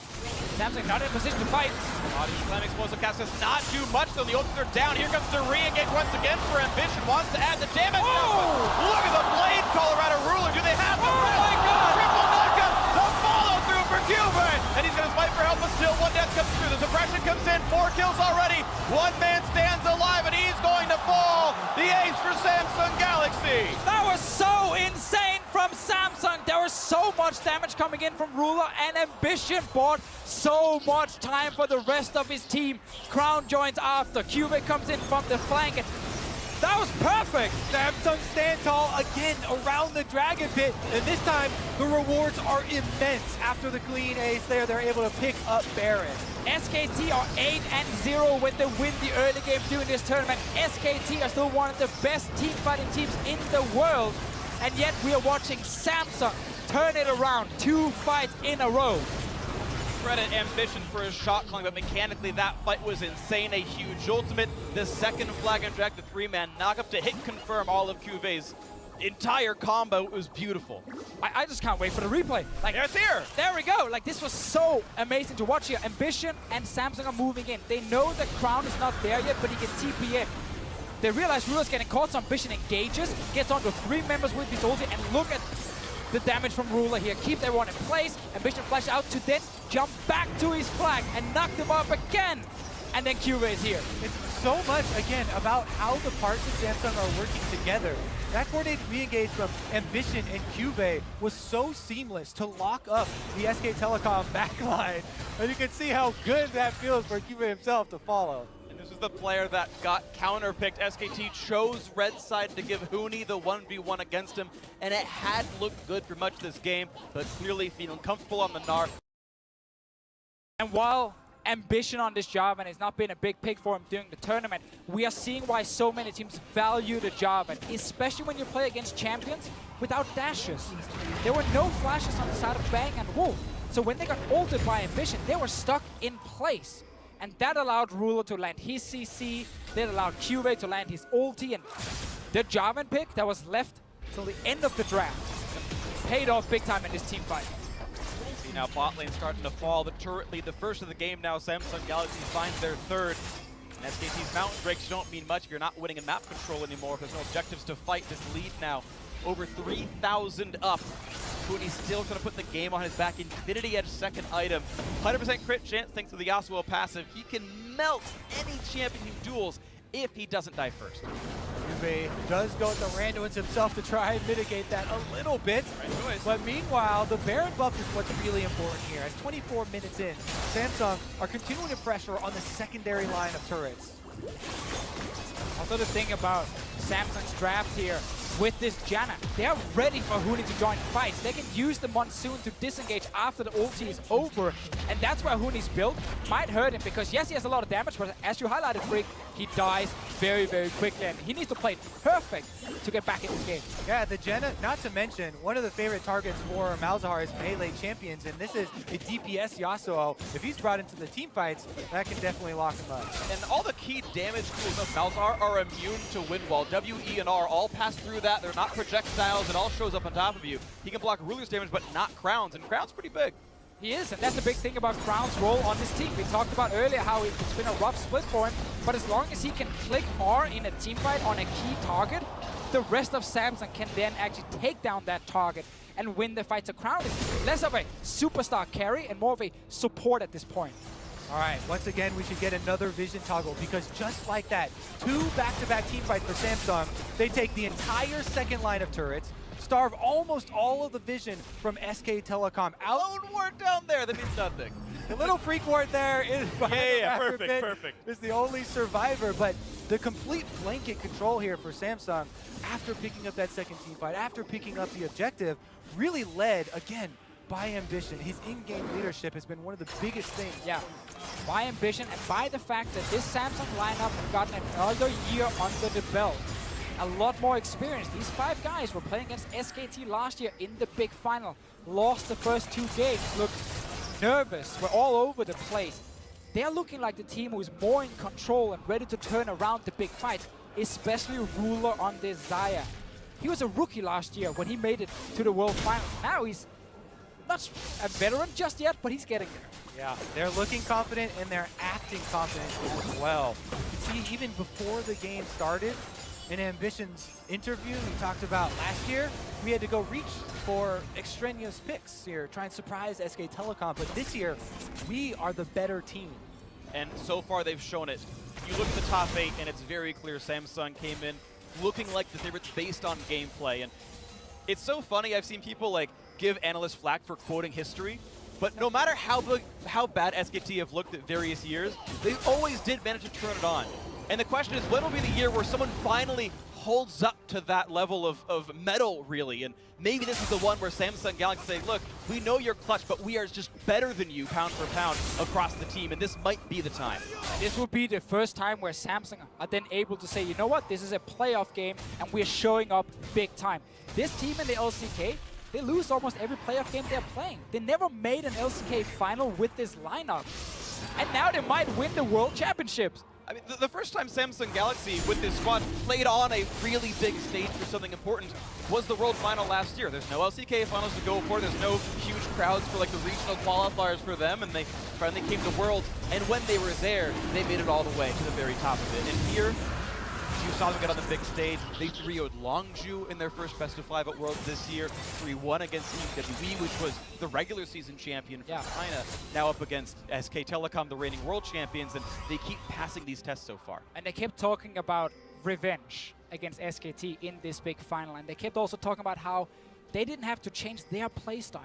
Samsung not in a position to fight. Audience Slam explosive cast does not do much, though the ultimates are down. Here comes the re-engage once again for Ambition. Wants to add the damage. Oh! Look at the blade, Colorado Ruler. Do they have the Oh my God! Triple knockup. The follow through for Cubert. And he's going to fight for help, but still 1 death comes through. The suppression comes in. 4 kills already. 1 man stands alive, and he's going to fall. The ace for Samsung Galaxy. That was so insane from Samsung. There was so much damage coming in from Ruler, and Ambition bought so much time for the rest of his team. Crown joins after. Cube comes in from the flank, and that was perfect. Samsung stand tall again around the Dragon Pit, and this time the rewards are immense. After the clean ace there, they're able to pick up Baron. SKT are 8-0 when they win the early game during this tournament. SKT are still one of the best team fighting teams in the world, and yet we are watching Samsung turn it around 2 fights in a row. Credit Ambition for his shot calling, but mechanically that fight was insane. A huge ultimate. The second flag and drag, the 3-man knockup to hit confirm all of Cuve's entire combo. It was beautiful. I just can't wait for the replay. Like, It's here. There we go. Like, this was so amazing to watch here. Ambition and Samsung are moving in. They know the Crown is not there yet, but he can TP in. They realize Ruler's getting caught, so Ambition engages, gets onto 3 members with his ulti, and look at the damage from Ruler here. Keeps everyone in place. Ambition flash out to then jump back to his flag and knock them up again. And then Cube is here. It's so much, again, about how the parts of Samsung are working together. That coordinated re-engage from Ambition and Cube was so seamless to lock up the SK Telecom backline. And you can see how good that feels for Cube himself to follow. This is the player that got counter-picked. SKT chose red side to give Huni the 1v1 against him, and it had looked good for much of this game, but clearly feeling comfortable on the Gnar. And while ambition on this Jarvan. It's not been a big pick for him during the tournament. We are seeing why so many teams value the Jarvan, especially when you play against champions without dashes. There were no flashes on the side of Bang and Wolf. So when they got ulted by Ambition, they were stuck in place. And that allowed Ruler to land his CC, that allowed QV to land his ulti, and the Jarvan pick that was left till the end of the draft paid off big time in this team fight. See now bot lane starting to fall. The turret lead, the first of the game now. Samsung Galaxy finds their third. And SKT's mountain breaks don't mean much if you're not winning in map control anymore. There's no objectives to fight. This lead now over 3,000 up. Huni's still going to put the game on his back. Infinity Edge second item. 100% crit chance thanks to the Yasuo passive. He can melt any champion in duels if he doesn't die first. Juve does go with the Randuin's himself to try and mitigate that a little bit. But meanwhile, the Baron buff is what's really important here. As 24 minutes in, Samsung are continuing to pressure on the secondary line of turrets. Also the thing about Samsung's draft here with this Janna, they're ready for Huni to join fights. They can use the Monsoon to disengage after the ulti is over, and that's where Huni's build might hurt him, because yes, he has a lot of damage, but as you highlighted, Freak, he dies very, very quickly, and he needs to play it perfect to get back in this game. Yeah, the Janna, not to mention, one of the favorite targets for Malzahar's melee champions, and this is a DPS Yasuo. If he's brought into the team fights, that can definitely lock him up. And all the key damage tools of Malzahar are immune to wind wall. W, E, and R all pass through that. They're not projectiles. It all shows up on top of you. He can block Ruler's damage, but not Crown's, and Crown's pretty big. He is, and that's the big thing about Crown's role on this team. We talked about earlier how it's been a rough split for him, but as long as he can click R in a team fight on a key target, the rest of Samsung can then actually take down that target and win the fight. So Crown is less of a superstar carry and more of a support at this point. All right, once again, we should get another vision toggle, because just like that, 2 back-to-back team fights for Samsung. They take the entire second line of turrets, starve almost all of the vision from SK Telecom out. Lone ward down there, that means nothing. The little freak ward there is perfect. Is the only survivor, but the complete blanket control here for Samsung after picking up that second team fight, after picking up the objective, really led, again, by Ambition. His in-game leadership has been one of the biggest things. Yeah, by Ambition and by the fact that this Samsung lineup have gotten another year under the belt. A lot more experience. These 5 guys were playing against SKT last year in the big final. Lost the first 2 games, looked nervous, were all over the place. They're looking like the team who's more in control and ready to turn around the big fights, especially Ruler on this Xayah. He was a rookie last year when he made it to the World Finals. Now he's not a veteran just yet, but he's getting there. Yeah, they're looking confident and they're acting confident as well. You see, even before the game started, in Ambition's interview, he talked about last year, we had to go reach for extraneous picks here, try and surprise SK Telecom, but this year, we are the better team. And so far, they've shown it. You look at the top 8, and it's very clear Samsung came in looking like the favorites based on gameplay. And it's so funny, I've seen people like give analysts flack for quoting history, but no matter how bad SKT have looked at various years, they always did manage to turn it on. And the question is, when will be the year where someone finally holds up to that level of metal, really? And maybe this is the one where Samsung Galaxy say, look, we know you're clutch, but we are just better than you pound for pound across the team, and this might be the time. This will be the first time where Samsung are then able to say, you know what, this is a playoff game, and we're showing up big time. This team in the LCK, they lose almost every playoff game they're playing. They never made an LCK final with this lineup. And now they might win the World Championships. I mean, the first time Samsung Galaxy with this squad played on a really big stage for something important was the World Final last year. There's no LCK finals to go for. There's no huge crowds for like the regional qualifiers for them, and they finally came to Worlds. And when they were there, they made it all the way to the very top of it. And here, you saw them get on the big stage. They 3-0'd Longju in their first best of 5 at Worlds this year. 3-1 against EWE, which was the regular season champion from China. Now up against SK Telecom, the reigning world champions, and they keep passing these tests so far. And they kept talking about revenge against SKT in this big final. And they kept also talking about how they didn't have to change their play style.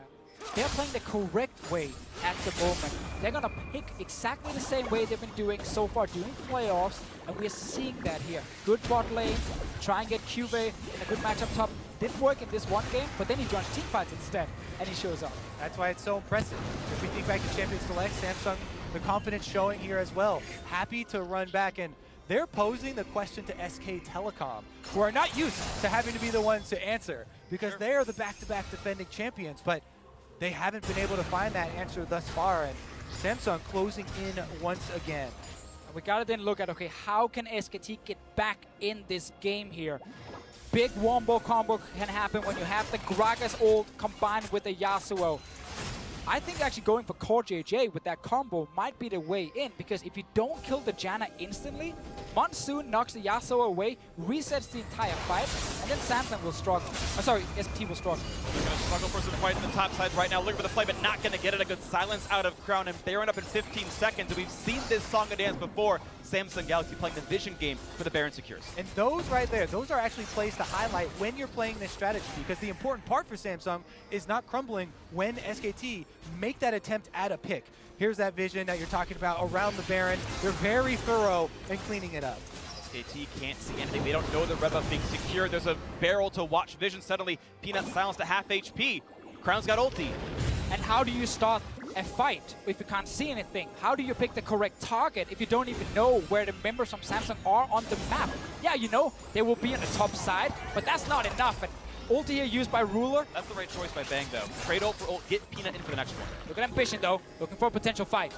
They're playing the correct way at the moment. They're going to pick exactly the same way they've been doing so far during playoffs, and we're seeing that here. Good bot lane, try and get QV in a good match up top. Didn't work in this one game, but then he joins teamfights instead, and he shows up. That's why it's so impressive. If we think back to Champions Select, Samsung the confidence showing here as well. Happy to run back, and they're posing the question to SK Telecom, who are not used to having to be the ones to answer because they are the back-to-back defending champions, but they haven't been able to find that answer thus far, and Samsung closing in once again. We gotta then look at, okay, how can SKT get back in this game here? Big wombo combo can happen when you have the Gragas ult combined with the Yasuo. I think actually going for Core JJ with that combo might be the way in, because if you don't kill the Janna instantly, Monsoon knocks the Yasuo away, resets the entire fight, and then Samsung will struggle. Oh, sorry, SKT will struggle. They're going to struggle for some fight in the top side right now, looking for the play, but not going to get it. A good silence out of Crown, and Baron up in 15 seconds, and we've seen this song and dance before. Samsung Galaxy playing the vision game for the Baron secures. And those right there, those are actually plays to highlight when you're playing this strategy, because the important part for Samsung is not crumbling when SKT make that attempt at a pick. Here's that vision that you're talking about around the Baron. They're very thorough in cleaning it up. SKT can't see anything. They don't know the red buff being secured. There's a barrel to watch vision. Suddenly, Peanut silenced at half HP. Crown's got ulti. And how do you start a fight if you can't see anything? How do you pick the correct target if you don't even know where the members from Samsung are on the map? Yeah, you know, they will be on the top side, but that's not enough. And ulti here used by Ruler. That's the right choice by Bang, though. Trade ult for ult, get Peanut in for the next one. Look at Ambition, though. Looking for a potential fight.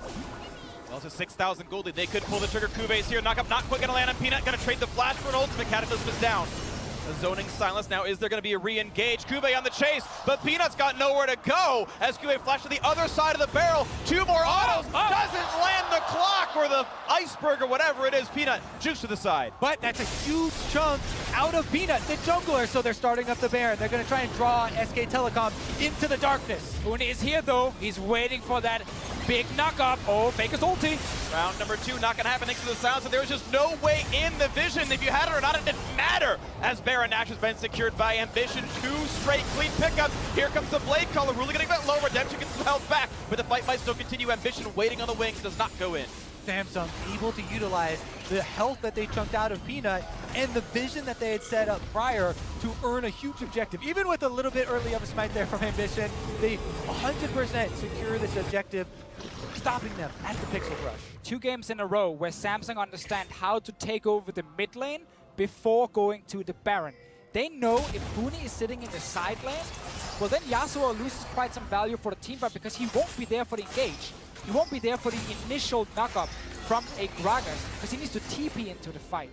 Well, it's a 6,000 gold lead. They could pull the trigger. Kuve's here. Knock up, not quite going to land on Peanut. Going to trade the flash for an ultimate. Cataclysm is down. The zoning silence. Now, is there going to be a re-engage? Kuve on the chase, but Peanut's got nowhere to go as Kuve flashed to the other side of the barrel. Two more autos. Doesn't land the clock or the iceberg or whatever it is. Peanut juice to the side. But that's a huge chunk out of Peanut, the jungler, so they're starting up the Baron. They're going to try and draw SK Telecom into the darkness. Uni is here, though. He's waiting for that big knock-up. Oh, Faker's ulti. Round number 2, not going to happen thanks to the sounds, and there was just no way in the vision. If you had it or not, it didn't matter, as Baron Nash has been secured by Ambition. 2 straight clean pickups. Here comes the Blade Caller. Really getting a bit low. Redemption gets some health back, but the fight might still continue. Ambition waiting on the wings, does not go in. Samsung able to utilize the health that they chunked out of Peanut and the vision that they had set up prior to earn a huge objective. Even with a little bit early of a smite there from Ambition, they 100% secure this objective, stopping them at the Pixel Rush. 2 games in a row where Samsung understand how to take over the mid lane before going to the Baron. They know if Booney is sitting in the side lane, well then Yasuo loses quite some value for the team fight because he won't be there for the engage. He won't be there for the initial knock-up from a Gragas because he needs to TP into the fight.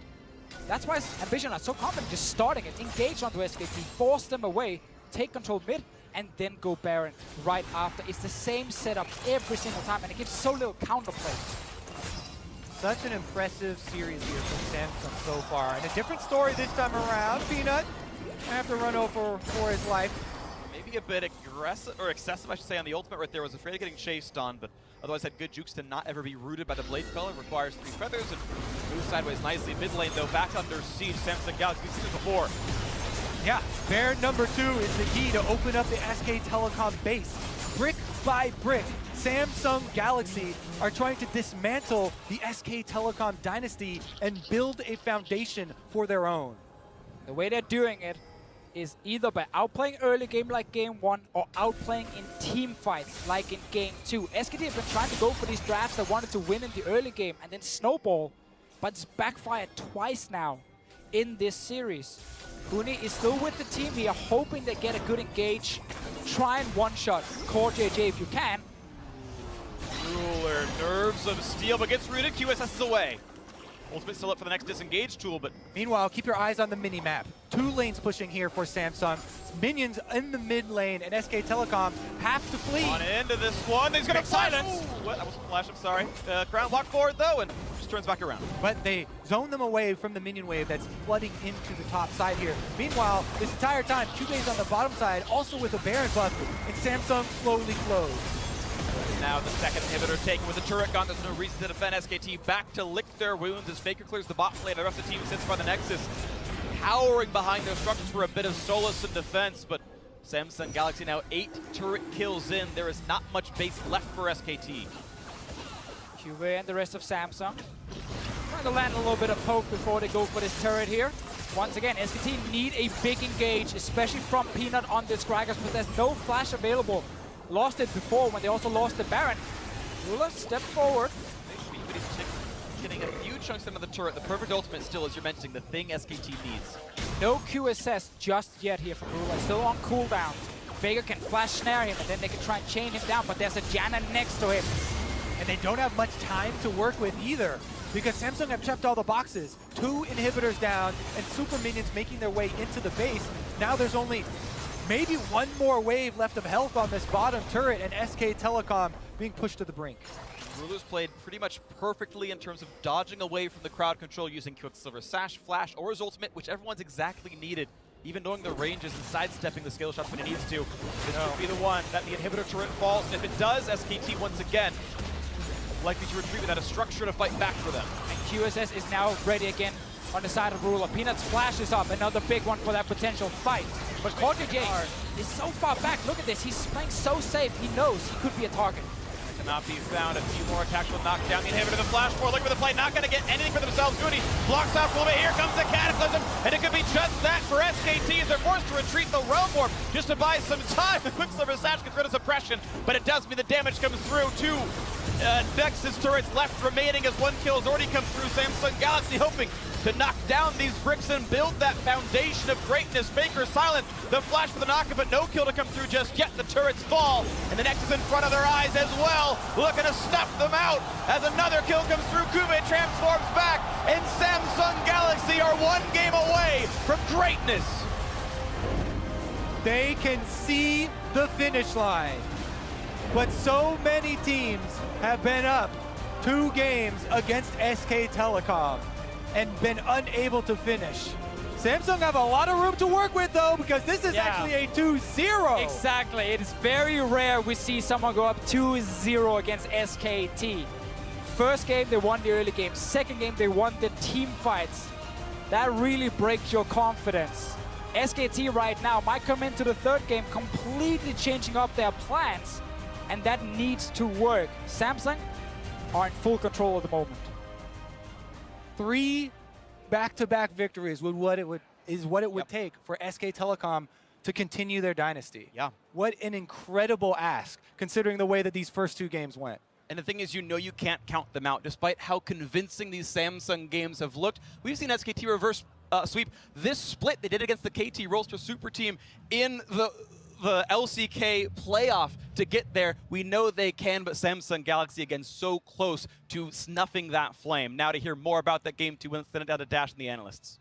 That's why Ambition are so confident just starting it, engage onto SKT, force them away, take control mid, and then go Baron right after. It's the same setup every single time, and it gives so little counterplay. Such an impressive series here from Samsung so far. And a different story this time around. Peanut gonna have to run over for his life. Maybe a bit aggressive, or excessive, I should say, on the ultimate right there. Was afraid of getting chased on, but otherwise had good jukes to not ever be rooted by the Blade Color. Requires 3 feathers and moves sideways nicely. Mid lane, though, back under siege. Samsung Galaxy, we've seen this before. Yeah, Baron number 2 is the key to open up the SK Telecom base. Brick by brick, Samsung Galaxy are trying to dismantle the SK Telecom dynasty and build a foundation for their own. The way they're doing it is either by outplaying early game like game 1 or outplaying in team fights like in game 2. SKT have been trying to go for these drafts that wanted to win in the early game and then snowball, but it's backfired twice now in this series. Booney is still with the team here, hoping they get a good engage. Try and one-shot Core JJ if you can. Ruler, nerves of steel, but gets rooted. QSS is away. Ultimate still up for the next disengage tool, but meanwhile, keep your eyes on the mini-map. 2 lanes pushing here for Samsung. Minions in the mid lane, and SK Telecom have to flee. on into this one. He's going to silence. What? That wasn't flash, I'm sorry. Crown walk forward, though, and just turns back around. But they zone them away from the minion wave that's flooding into the top side here. Meanwhile, this entire time, Kube's on the bottom side, also with a Baron buff, and Samsung slowly flows. Now the second inhibitor taken with the turret gun. There's no reason to defend SKT. Back to lick their wounds as Faker clears the bot lane. The rest of the team sits by the Nexus, cowering behind their structures for a bit of solace and defense. But Samsung Galaxy now 8 turret kills in. There is not much base left for SKT. QA and the rest of Samsung trying to land a little bit of poke before they go for this turret here. Once again, SKT need a big engage, especially from Peanut on this Gragas, but there's no flash available. Lost it before when they also lost the Baron. Rula, step forward. But he's getting a few chunks into the turret. The perfect ultimate still, as you're mentioning, the thing SKT needs. No QSS just yet here from Rula. Still on cooldown. Vega can flash snare him, and then they can try and chain him down, but there's a Janna next to him. And they don't have much time to work with either, because Samsung have checked all the boxes. 2 inhibitors down, and super minions making their way into the base. Now there's only maybe one more wave left of health on this bottom turret, and SK Telecom being pushed to the brink. Rulu's played pretty much perfectly in terms of dodging away from the crowd control using Quicksilver Sash, Flash, or his ultimate, whichever one's exactly needed. Even knowing the ranges and sidestepping the scale shots when it needs to. This could be the one that the inhibitor turret falls. And if it does, SKT once again likely to retreat without a structure to fight back for them. And QSS is now ready again on the side of Rula. Peanuts flashes up, another big one for that potential fight. But Cordy J is so far back. Look at this, he's playing so safe. He knows he could be a target. Cannot be found. A few more attacks will knock down the inhibitor. The flash forward, looking for the play, not going to get anything for themselves. Goody blocks off a little bit. Here comes the Cataclysm, and it could be just that for SKT as they're forced to retreat the Realm Warp just to buy some time. The Quicksilver Sash gets rid of suppression, but it does mean the damage comes through to Nexus turrets left remaining as 1 kill has already come through. Samsung Galaxy hoping to knock down these bricks and build that foundation of greatness. Faker silence, the flash for the knockup, but no kill to come through just yet. The turrets fall, and the Nexus in front of their eyes as well, looking to snuff them out as another kill comes through. Kube transforms back, and Samsung Galaxy are 1 game away from greatness. They can see the finish line, but so many teams have been up 2 games against SK Telecom and been unable to finish. Samsung have a lot of room to work with though, because this is actually a 2-0. Exactly, it is very rare we see someone go up 2-0 against SKT. First game, they won the early game. Second game, they won the team fights. That really breaks your confidence. SKT right now might come into the third game completely changing up their plans, and that needs to work. Samsung are in full control at the moment. 3 back-to-back victories is what it would take for SK Telecom to continue their dynasty. Yeah. What an incredible ask, considering the way that these first 2 games went. And the thing is, you know you can't count them out. Despite how convincing these Samsung games have looked, we've seen SKT reverse sweep this split they did against the KT Rolster Super Team in the LCK playoff to get there. We know they can, but Samsung Galaxy, again, so close to snuffing that flame. Now to hear more about that game 2, we'll send it down to Dash and the analysts.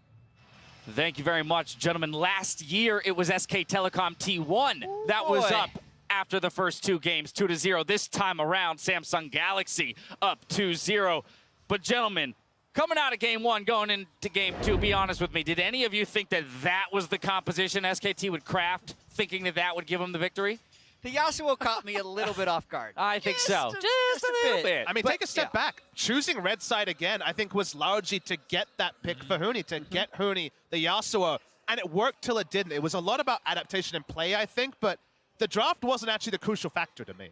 Thank you very much, gentlemen. Last year, it was SK Telecom T1 that was up after the first 2 games, 2-0. This time around, Samsung Galaxy up 2-0. But gentlemen, coming out of game 1, going into game 2, be honest with me, did any of you think that that was the composition SKT would craft, thinking that that would give them the victory? The Yasuo caught me a little bit off guard. I think so. Just a little bit. I mean, take a step back. Choosing red side again, I think, was largely to get that pick for Huni, to get Huni the Yasuo. And it worked till it didn't. It was a lot about adaptation and play, I think, but the draft wasn't actually the crucial factor to me.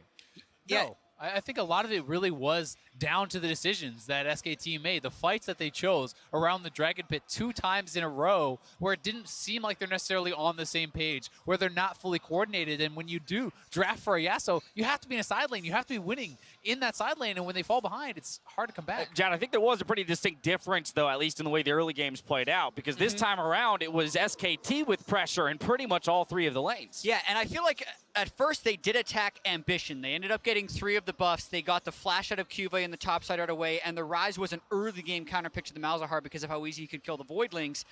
Yeah. No, I think a lot of it really was down to the decisions that SKT made, the fights that they chose around the Dragon Pit 2 times in a row, where it didn't seem like they're necessarily on the same page, where they're not fully coordinated. And when you do draft for a Yasuo, you have to be in a side lane. You have to be winning in that side lane, and when they fall behind, it's hard to come back. John, I think there was a pretty distinct difference, though, at least in the way the early games played out, because this time around, it was SKT with pressure in pretty much all 3 of the lanes. Yeah, and I feel like at first they did attack Ambition. They ended up getting 3 of the buffs. They got the flash out of Cuvée in the top side right away, and the Rise was an early game counter pick to the Malzahar because of how easy he could kill the Voidlings,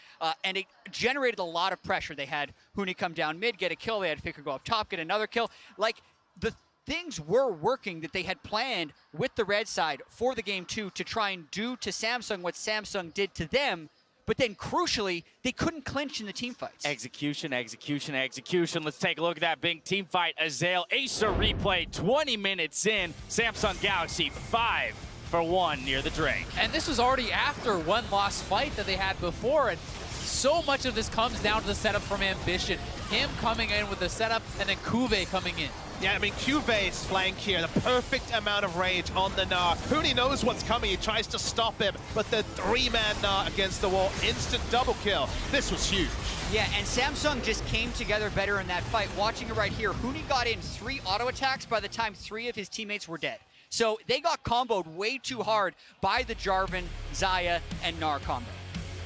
and it generated a lot of pressure. They had Huni come down mid, get a kill. They had Faker go up top, get another kill. Like, the things were working that they had planned with the red side for the game 2 to try and do to Samsung what Samsung did to them. But then, crucially, they couldn't clinch in the team fights. Execution, execution, execution. Let's take a look at that big team fight. Azael, Acer replay, 20 minutes in. Samsung Galaxy 5-for-1 near the Drake. And this was already after one lost fight that they had before, and so much of this comes down to the setup from Ambition. Him coming in with the setup, and then Cuvée coming in. Yeah, I mean, Cuvé's flank here, the perfect amount of rage on the Gnar. Huni knows what's coming, he tries to stop him, but the 3-man Gnar against the wall, instant double kill. This was huge. Yeah, and Samsung just came together better in that fight. Watching it right here, Huni got in 3 auto attacks by the time 3 of his teammates were dead. So they got comboed way too hard by the Jarvan, Xayah, and Gnar combo.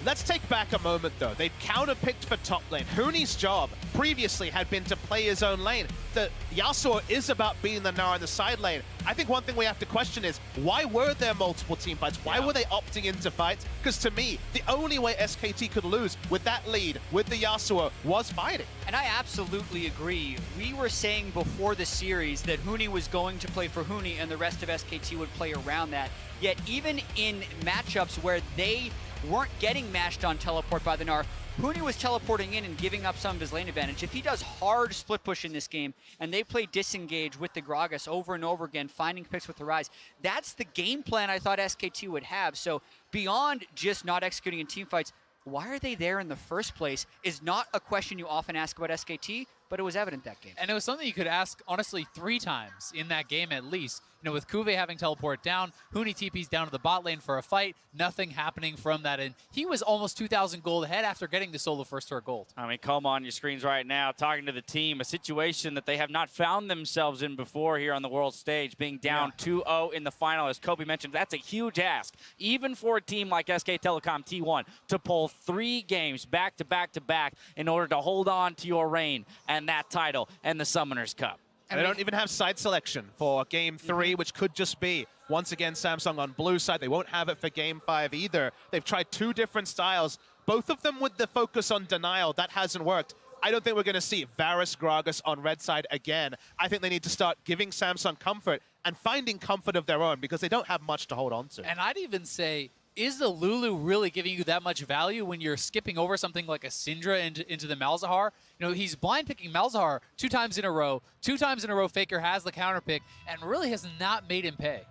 Let's take back a moment, though. They counter-picked for top lane. Huni's job previously had been to play his own lane. The Yasuo is about being the Gnar in the side lane. I think one thing we have to question is, why were there multiple team fights? Why were they opting into fights? Because to me, the only way SKT could lose with that lead, with the Yasuo, was fighting. And I absolutely agree. We were saying before the series that Huni was going to play for Huni and the rest of SKT would play around that. Yet even in matchups where they weren't getting mashed on teleport by the Gnar, Huni was teleporting in and giving up some of his lane advantage. If he does hard split push in this game and they play disengage with the Gragas over and over again, finding picks with the Rise, that's the game plan I thought SKT would have. So beyond just not executing in team fights, why are they there in the first place is not a question you often ask about SKT, but it was evident that game. And it was something you could ask, honestly, 3 times in that game at least. You know, with Kuve having teleport down, Huni TP's down to the bot lane for a fight, nothing happening from that. And he was almost 2,000 gold ahead after getting the solo first to gold. I mean, come on your screens right now, talking to the team, a situation that they have not found themselves in before here on the world stage, being down 2-0 in the final. As Kobe mentioned, that's a huge ask, even for a team like SK Telecom T1, to pull 3 games back to back to back in order to hold on to your reign and that title and the Summoners Cup. They don't even have side selection for Game 3, which could just be, once again, Samsung on blue side. They won't have it for Game 5 either. They've tried 2 different styles, both of them with the focus on denial. That hasn't worked. I don't think we're going to see Varus Gragas on red side again. I think they need to start giving Samsung comfort and finding comfort of their own, because they don't have much to hold on to. And I'd even say, is the Lulu really giving you that much value when you're skipping over something like a Syndra into the Malzahar? You know, he's blind picking Malzahar 2 times in a row. 2 times in a row, Faker has the counter pick and really has not made him pay.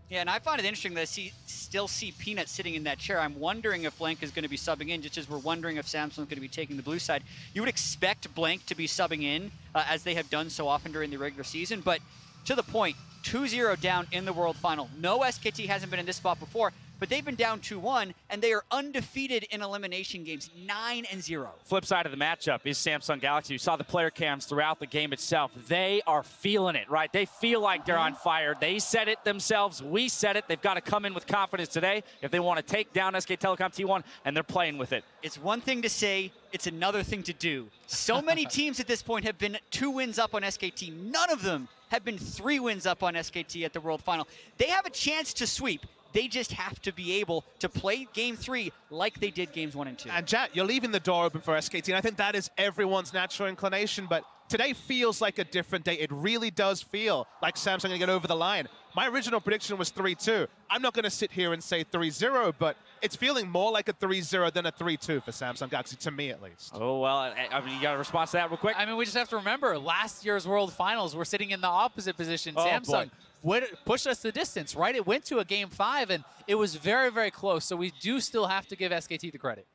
Yeah, and I find it interesting that I still see Peanut sitting in that chair. I'm wondering if Blank is going to be subbing in, just as we're wondering if Samsung's going to be taking the blue side. You would expect Blank to be subbing in, as they have done so often during the regular season, but to the point, 2-0 down in the World Final. No SKT hasn't been in this spot before, but they've been down 2-1, and they are undefeated in elimination games, 9-0. Flip side of the matchup is Samsung Galaxy. You saw the player cams throughout the game itself. They are feeling it, right? They feel like they're on fire. They said it themselves. We said it. They've got to come in with confidence today if they want to take down SK Telecom T1, and they're playing with it. It's one thing to say, it's another thing to do. So many teams at this point have been 2 wins up on SKT. None of them have been 3 wins up on SKT at the World Final. They have a chance to sweep. They just have to be able to play Game 3 like they did Games 1 and 2. And Jat, you're leaving the door open for SKT, and I think that is everyone's natural inclination, but today feels like a different day. It really does feel like Samsung going to get over the line. My original prediction was 3-2. I'm not going to sit here and say 3-0, but it's feeling more like a 3-0 than a 3-2 for Samsung Galaxy, to me at least. Oh, well, I mean, you got a response to that real quick? I mean, we just have to remember, last year's World Finals, we're sitting in the opposite position. Samsung pushed us the distance, right? It went to a Game 5, and it was very, very close, so we do still have to give SKT the credit.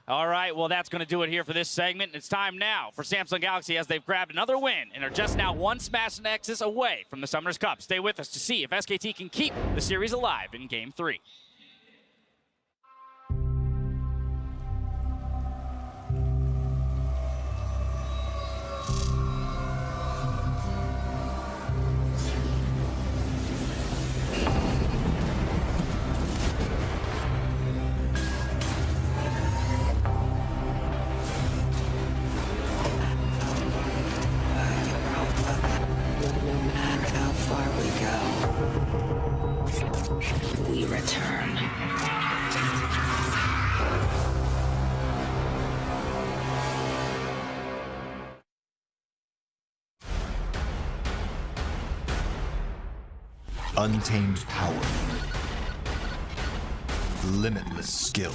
All right, well, that's going to do it here for this segment. It's time now for Samsung Galaxy as they've grabbed another win and are just now 1 Smash Nexus away from the Summoners Cup. Stay with us to see if SKT can keep the series alive in Game 3. We return. Untamed power. Limitless skill.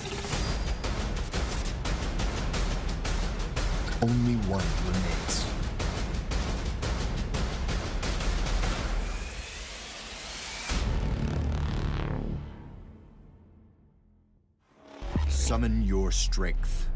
Only one remains. Summon your strength.